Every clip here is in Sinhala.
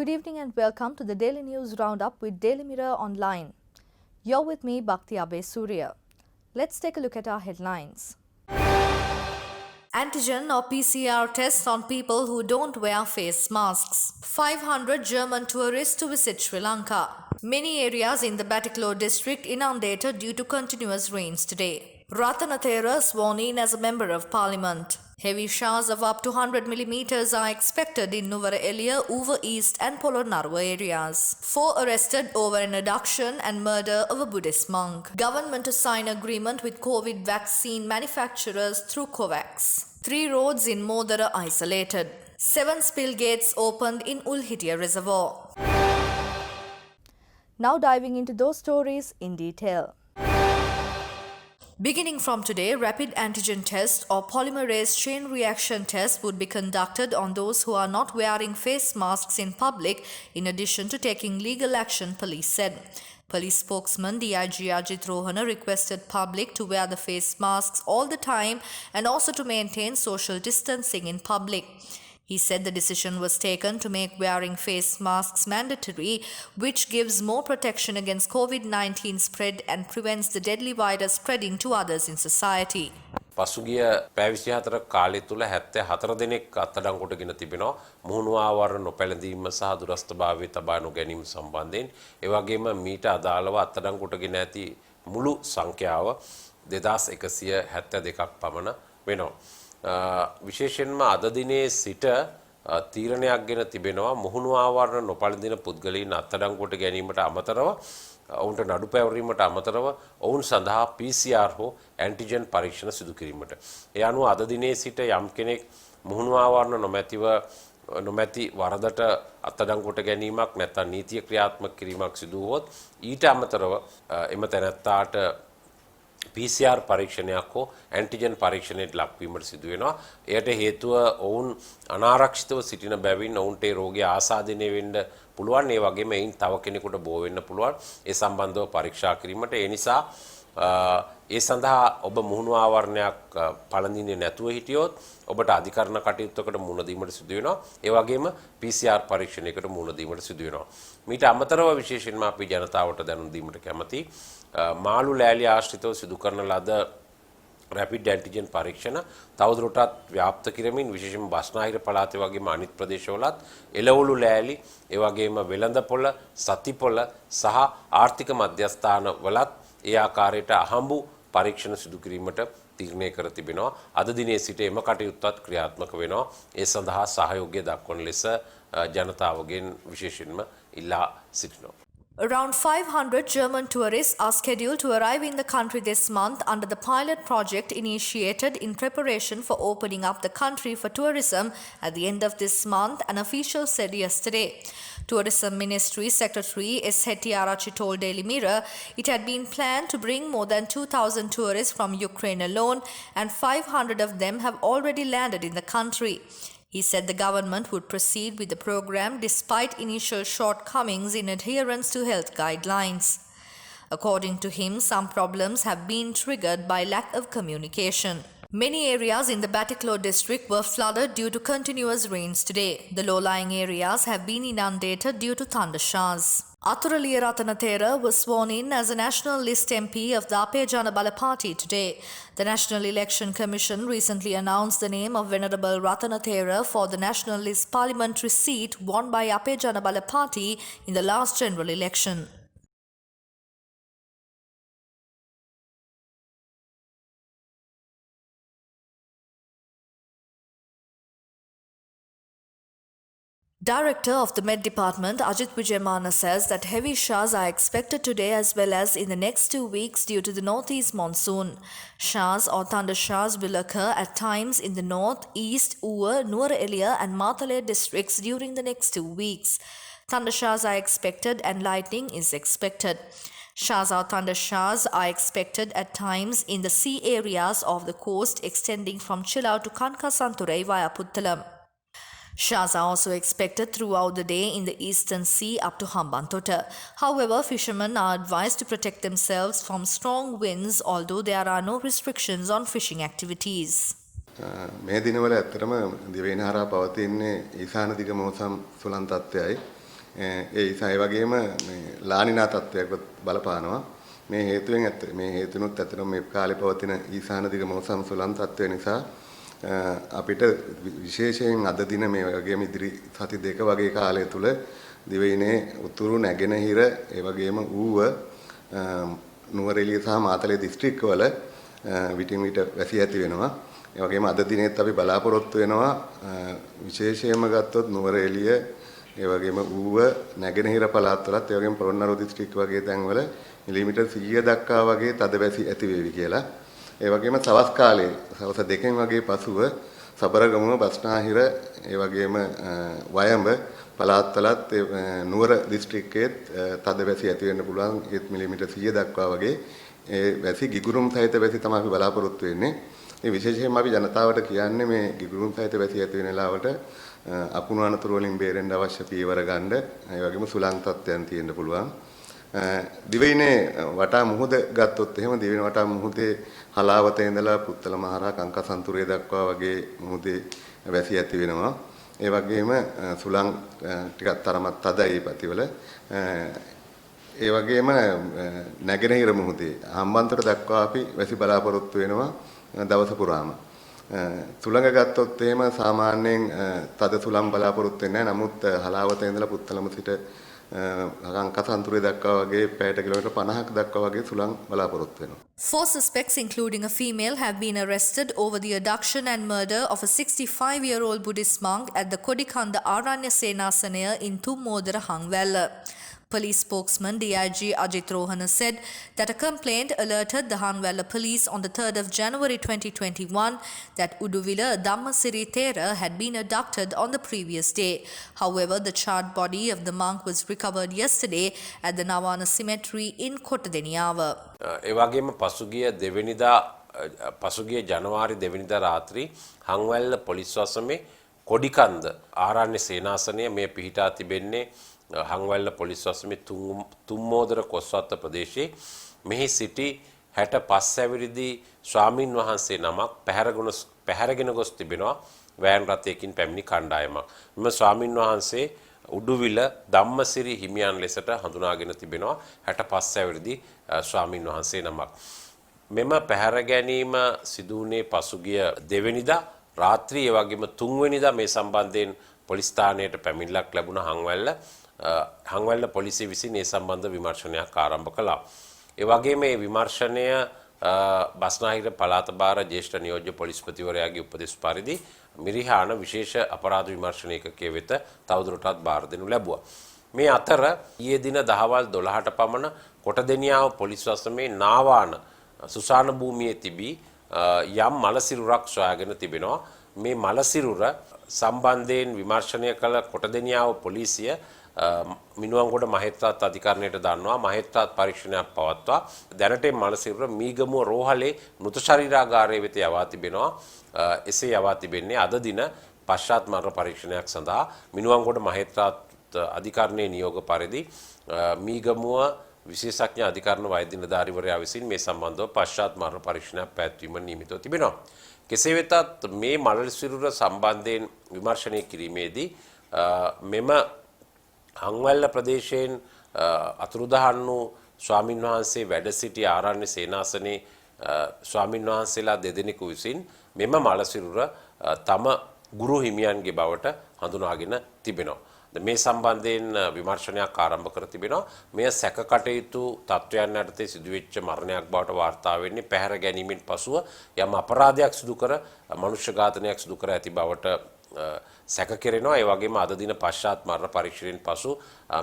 Good evening and welcome to the Daily News Roundup with Daily Mirror Online. You're with me, Bhakti Abe Surya. Let's take a look at our headlines. Antigen or PCR tests on people who don't wear face masks. 500 German tourists to visit Sri Lanka. Many areas in the Batticaloa district inundated due to continuous rains today. Ratanathera sworn in as a member of parliament. Heavy showers of up to 100 millimeters are expected in Nuvara Elia, Uva East and Polonnaruwa areas. 4 arrested over an abduction and murder of a Buddhist monk. Government to sign agreement with COVID vaccine manufacturers through COVAX. 3 roads in Modara isolated. 7 spill gates opened in Ulhitia Reservoir. Now diving into those stories in detail. Beginning from today, rapid antigen tests or polymerase chain reaction tests would be conducted on those who are not wearing face masks in public, in addition to taking legal action, police said. Police spokesman DIG Ajit Rohana requested public to wear the face masks all the time and also to maintain social distancing in public. He said the decision was taken to make wearing face masks mandatory, which gives more protection against COVID-19 spread and prevents the deadly virus spreading to others in society. පසුගිය පැය 24 කාලය තුල 74 දිනක් අත්අඩංගුවට ගෙන තිබෙනවා මුහුණු ආවරණ නොපැළඳීම සහ දුරස්ථභාවයේ තබා නොගැනීම සම්බන්ධයෙන් ඒ වගේම මීට අදාළව අත්අඩංගුවට ගෙන ඇති මුළු සංඛ්‍යාව 2172ක් පමණ වෙනවා විශේෂයෙන්ම අද දිනේ සිට තීරණයක් ගෙන තිබෙනවා මුහුණු ආවරණ නොපැළඳින පුද්ගලයන් අත්අඩංගුවට ගැනීමට අමතරව ඔවුන්ට නඩු පැවරීමට අමතරව ඔවුන් සඳහා PCR හෝ ඇන්ටිජන් පරීක්ෂණ සිදු කිරීමට. ඒ අනුව අද දිනේ සිට යම් කෙනෙක් මුහුණු ආවරණ නොමැති වරදට අත්අඩංගුවට ගැනීමක් නැත්නම් නීතිය ක්‍රියාත්මක කිරීමක් සිදු වුවොත් ඊට අමතරව එම තැනැත්තාට PCR පරීක්ෂණයක් හෝ ඇන්ටිජන් පරීක්ෂණයට ලක්වීමට සිදු වෙනවා. එයට හේතුව ඔවුන් අනාරක්ෂිතව සිටින බැවින් ඔවුන්ට ඒ රෝගය ආසාදනය වෙන්න පුළුවන්. ඒ වගේම එයින් තව කෙනෙකුට බෝ වෙන්න පුළුවන්. ඒ සම්බන්ධව පරීක්ෂා කිරීමට ඒ නිසා ඒ සඳහා ඔබ මුහුණු ආවරණයක් පළඳින්නේ නැතුව හිටියොත් ඔබට අධිකරණ කටයුත්තකට මුහුණ දීමට සිදු වෙනවා. ඒ වගේම PCR පරීක්ෂණයකට මුහුණ දීමට සිදු වෙනවා. මීට අමතරව විශේෂයෙන්ම අපි ජනතාවට දැනුම් දීමට කැමැති මාළු ලෑලි ආශ්‍රිතව සිදු කරන ලද රැපිඩ් ඇන්ටිජන් පරීක්ෂණ තවදුරටත් ව්‍යාප්ත කිරමින් විශේෂයෙන්ම බස්නාහිර පළාතේ වගේම අනිත් ප්‍රදේශවලත් එළවලු ලෑලි ඒ වගේම වෙළඳපොළ සතිපොළ සහ ආර්ථික මධ්‍යස්ථාන වලත් ඒ ආකාරයට අහඹු පරීක්ෂණ සිදු කිරීමට තීරණය කර තිබෙනවා. අද දිනේ සිට එම කටයුත්තත් ක්‍රියාත්මක වෙනවා. ඒ සඳහා සහයෝගය දක්වන ලෙස ජනතාවගෙන් විශේෂයෙන්ම ඉල්ලා සිටිනවා. Around 500 German tourists are scheduled to arrive in the country this month under the pilot project initiated in preparation for opening up the country for tourism at the end of this month, an official said yesterday. Tourism Ministry Secretary S. Hettiarachchi told Daily Mirror it had been planned to bring more than 2,000 tourists from Ukraine alone, and 500 of them have already landed in the country. He said the government would proceed with the program despite initial shortcomings in adherence to health guidelines. According to him, some problems have been triggered by lack of communication. Many areas in the Batticaloa district were flooded due to continuous rains today. The low-lying areas have been inundated due to thunder showers. Athuraliya Ratanathera was sworn in as a National List MP of the Ape Janabala Party today. The National Election Commission recently announced the name of Venerable Ratanathera for the National List parliamentary seat won by Ape Janabala Party in the last general election. Director of the Met Department Ajit Vijayamana says that heavy showers are expected today as well as in the next 2 weeks due to the northeast monsoon. Showers or thunder showers will occur at times in the north, east, Uva, Nuwara Eliya and Matale districts during the next 2 weeks. Thunder showers are expected and lightning is expected. Showers or thunder showers are expected at times in the sea areas of the coast extending from Chilao to Kankasanturai via Puttalam. Showers are also expected throughout the day in the eastern sea up to Hambantota. However, fishermen are advised to protect themselves from strong winds, although there are no restrictions on fishing activities. මේ දිනවල ඇත්තටම දිවයින හරහා පවතින්නේ ඊශාන දිග මෝසම් සුළං තත්ත්වයයි. ඒ නිසා ඒ වගේම මේ ලානිනා තත්ත්වයක් බලපානවා. මේ හේතුවෙන් මේ හේතුනුත් ඇත්තටම මේ කාලේ පවතින ඊසාන දිග මෝසම් සුළං තත්ත්වය නිසා අපිට විශේෂයෙන් අද දින මේ වගේම ඉදිරි සති දෙක වගේ කාලය තුල දිවයිනේ උතුරු නැගෙනහිර ඒ වගේම ඌව නුවරඑළිය සහ මාතලේ දිස්ත්‍රික්කවල විටින් විට වැසි ඇති වෙනවා. ඒ වගේම අද දිනෙත් අපි බලාපොරොත්තු වෙනවා විශේෂයෙන්ම ගත්තොත් නුවරඑළිය ඒ වගේම ඌව නැගෙනහිර පළාත්වලත් ඒ වගේම පොළොන්නරුව දිස්ත්‍රික්ක වගේ තැන්වල මිලිමීටර් 100 දක්වා වගේ තද වැසි ඇති වේවි කියලා. ඒ වගේම සවස් කාලයේ සවස් 2 වගේ පසුව සබරගමුව බස්නාහිර ඒ වගේම වයඹ පළාත්වලත් නුවර දිස්ත්‍රික්කයේත් තද වැසි ඇති වෙන්න පුළුවන් 1 මිලිමීටර් 100 දක්වා වගේ ඒ වැසි ගිගුරුම් සහිත වැසි තමයි අපි බලාපොරොත්තු වෙන්නේ. මේ විශේෂයෙන්ම අපි ජනතාවට කියන්නේ මේ ගිගුරුම් සහිත වැසි ඇති වෙන වෙලාවට අකුණු අනතුරු වලින් බේරෙන්න අවශ්‍ය පියවර ගන්න ඒ වගේම සුළං තත්ත්වයන් තියෙන්න පුළුවන්. දිවයිනේ වටා මුහුද ගත්තොත් එහෙම දිවයිනේ වටා මුහුදේ හලාවත ඉඳලා පුත්තල මහරා කංකසන්තුරේ දක්වා වගේ මුහුදේ වැසි ඇති වෙනවා. ඒ වගේම සුළං ටිකක් තරමක් තදයි පැතිවල. ඒ වගේම නැගෙනහිර මුහුදේ හම්බන්තොට දක්වා අපි වැසි බලාපොරොත්තු වෙනවා දවස පුරාම. සුළඟ ගත්තොත් එහෙම සාමාන්‍යයෙන් තද සුළං බලාපොරොත්තු වෙන්නේ නැහැ. නමුත් හලාවත ඉඳලා පුත්තලම සිට කංකසන්තුරේ දක්වා වගේ පැයට කිලෝමීටර් 50ක් දක්වා වගේ සුළං බලාපොරොත්තු වෙනවා. 4 suspects, including a female, have been arrested over the abduction and murder of a 65-year-old Buddhist monk at the Kodikanda Aranya Senasanaya in Tummodara, Hangwella. Police spokesman DIG Ajit Rohana said that a complaint alerted the Hangwella police on the 3rd of January 2021 that Uduvila Dhammasiri Thera had been abducted on the previous day. However, the charred body of the monk was recovered yesterday at the Navana Cemetery in Kotadeniyawa. ඒ වගේම පසුගිය ජනවාරි 2 වෙනිදා රාත්‍රී හංවැල්ල පොලිස් වසමේ කොඩිකන්ද ආරණ්‍ය සේනාසනය මේ පිහිටා තිබෙන්නේ හංවැල්ල පොලිස් වසමේ තුම්මෝදර කොස්වත්ත ප්‍රදේශයේ මෙහි සිටි 65 ඇවිරිදි ස්වාමින් වහන්සේ නමක් පැහැරගෙන ගොස් තිබෙනවා වෑන් රථයකින් පැමිණි කණ්ඩායමක්. මෙම ස්වාමින් වහන්සේ උඩුවිල ධම්මසිරි හිමියන් ලෙසට හඳුනාගෙන තිබෙනවා 65 ඇවිරිදි ස්වාමින් වහන්සේ නමක්. මෙම පැහැර ගැනීම සිදු වුණේ පසුගිය 2 වෙනිදා රාත්‍රී ඒ වගේම 3 වෙනිදා මේ සම්බන්ධයෙන් පොලිස් ස්ථානයට පැමිණිල්ලක් ලැබුණ හංවැල්ල පොලිසිය විසින් මේ සම්බන්ධ විමර්ශනයක් ආරම්භ කළා. ඒ වගේම මේ විමර්ශනය බස්නාහිර පළාත භාර ජ්‍යෙෂ්ඨ නියෝජ්‍ය පොලිස්පතිවරයාගේ උපදෙස් පරිදි මිරිහාන විශේෂ අපරාධ විමර්ශන ඒකකයේ වෙත තවදුරටත් භාර දෙනු ලැබුවා. මේ අතර ඊයේ දින දහවල් 12ට පමණ කොටදෙනියාව පොලිස් වසමේ නාවාන සුසාන භූමියේ තිබී යම් මලසිරුරක් සොයාගෙන තිබෙනවා. මේ මලසිරුර සම්බන්ධයෙන් විමර්ශනය කළ කොටදෙනියාව පොලිසිය මිනුවන්ගොඩ මහේත්‍රාත් අධිකරණයට දන්වා මහේත්‍රාත් පරීක්ෂණයක් පවත්වා දැනට මලසිරුර මීගමුව රෝහලේ මෘත ශරීරාගාරයේ වෙත යවා තිබෙනවා. එසේ යවා තිබෙන්නේ අද දින පශ්චාත් මරණ පරීක්ෂණයක් සඳහා මිනුවන්ගොඩ මහේත්‍රාත් අධිකරණයේ නියෝග පරිදි මීගමුව විශේෂඥ අධිකරණ වෛද්‍ය නිලධාරීවරයා විසින් මේ සම්බන්ධව පශ්චාත් මරණ පරීක්ෂණයක් පැවැත්වීම නියමිතව තිබෙනවා. කෙසේ වෙතත් මේ මලසිරුර සම්බන්ධයෙන් විමර්ශනය කිරීමේදී මෙම හංවැල්ල ප්‍රදේශයෙන් අතුරුදහන් වූ ස්වාමින් වහන්සේ වැඩ සිටි ආරණ්‍ය සේනාසනයේ ස්වාමින් වහන්සේලා දෙදෙනෙකු විසින් මෙම මලසිරුර තම ගුරු හිමියන්ගේ බවට හඳුනාගෙන තිබෙනවා. මේ සම්බන්ධයෙන් විමර්ශනයක් ආරම්භ කර තිබෙනවා. මෙය සැක කටයුතු තත්ත්වයන් යටතේ සිදුවෙච්ච මරණයක් බවට වාර්තා වෙන්නේ පැහැර ගැනීමෙන් පසුව යම් අපරාධයක් සිදු කර මනුෂ්‍ය ඝාතනයක් සිදු කර ඇති බවට සැක කෙරෙනවා. ඒ වගේම අද දින පශ්චාත් මරණ පරීක්ෂණයෙන් පසු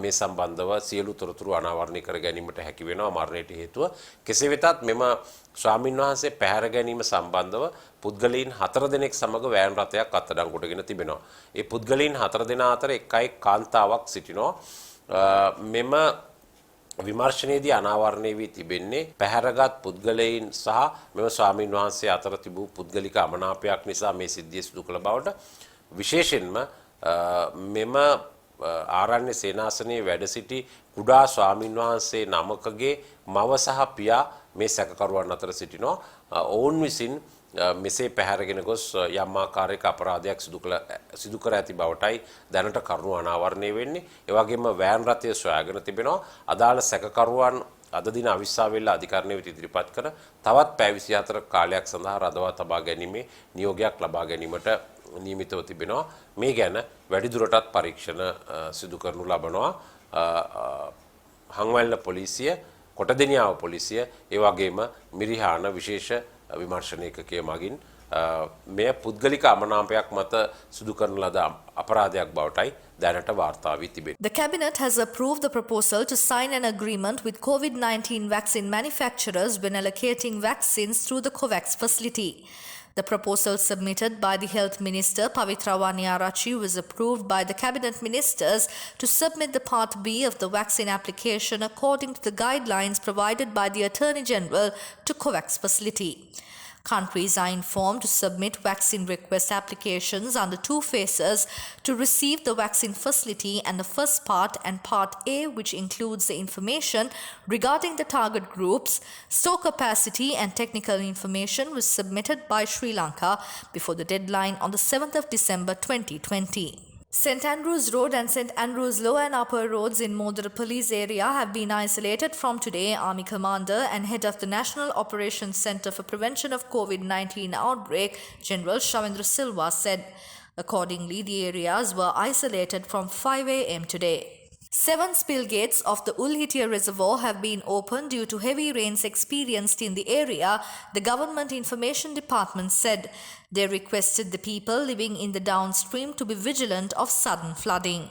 මේ සම්බන්ධව සියලු තොරතුරු අනාවරණය කර ගැනීමට හැකි වෙනවා මරණයට හේතුව. කෙසේ වෙතත් මෙම ස්වාමින් වහන්සේ පැහැර ගැනීම සම්බන්ධව පුද්ගලයන් 4 දෙනෙක් සමග වෑන් රථයක් අත්අඩංගුවටගෙන තිබෙනවා. ඒ පුද්ගලයන් 4 දෙනා අතර එක් කාන්තාවක් සිටිනවා. මෙම විමර්ශනයේදී අනාවරණය වී තිබෙන්නේ පැහැරගත් පුද්ගලයන් සහ මෙම ස්වාමින් වහන්සේ අතර තිබූ පුද්ගලික අමනාපයක් නිසා මේ සිද්ධිය සිදු කළ බවට විශේෂයෙන්ම මෙම ආරණ්‍ය සේනාසනයේ වැඩ සිටි කුඩා ස්වාමින් වහන්සේ නමකගේ මව සහ පියා මේ සැකකරුවන් අතර සිටිනවා. ඔවුන් විසින් මෙසේ පැහැරගෙන ගොස් යම් ආකාරයක අපරාධයක් සිදු කර ඇති බවටයි දැනට කරුණු අනාවරණය වෙන්නේ. ඒ වගේම වෑන් රථය සොයාගෙන තිබෙනවා. අදාළ සැකකරුවන් අද දින අවිස්සා වෙල්ල අධිකරණය වෙත ඉදිරිපත් කර තවත් පැය 24 කාලයක් සඳහා රඳවා තබා ගැනීමේ නියෝගයක් ලබා ගැනීමට නියමිතව තිබෙනවා. මේ ගැන වැඩිදුරටත් පරීක්ෂණ සිදු කරනු ලබනවා. හංවැල්ල පොලිසිය, කොටදෙනියාව පොලිසිය, ඒ වගේම මිරිහාන විශේෂ විමර්ශන ඒකකය මගින් මෙය පුද්ගලික අමනාපයක් මත සිදු කරන ලද අපරාධයක් බවටයි දැනට වාර්තා වී තිබෙනවා. The Cabinet has approved the proposal to sign an agreement with COVID-19 vaccine manufacturers when allocating vaccines through the COVAX facility. The proposal submitted by the Health Minister Pavitra Waniarachi was approved by the Cabinet Ministers to submit the Part B of the vaccine application according to the guidelines provided by the Attorney General to COVAX facility. Countries are informed to submit vaccine request applications under two phases to receive the vaccine facility, and the first part and Part A, which includes the information regarding the target groups, store capacity and technical information, was submitted by Sri Lanka before the deadline on the 7th of December 2020. St Andrews Road and St Andrews Lower and Upper Roads in Modara Police area have been isolated from today. Army Commander and Head of the National Operations Centre for Prevention of COVID-19 Outbreak, General Shavendra Silva, said. Accordingly, the areas were isolated from 5 a.m. today. 7 spill gates of the Ulhitia Reservoir have been opened due to heavy rains experienced in the area, the Government Information Department said. They requested the people living in the downstream to be vigilant of sudden flooding.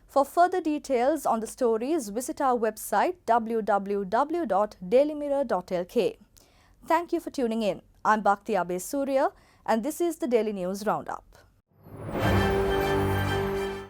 For further details on the stories, visit our website www.dailymirror.lk. Thank you for tuning in. I'm Bhakti Abe Surya, and this is the Daily News Roundup.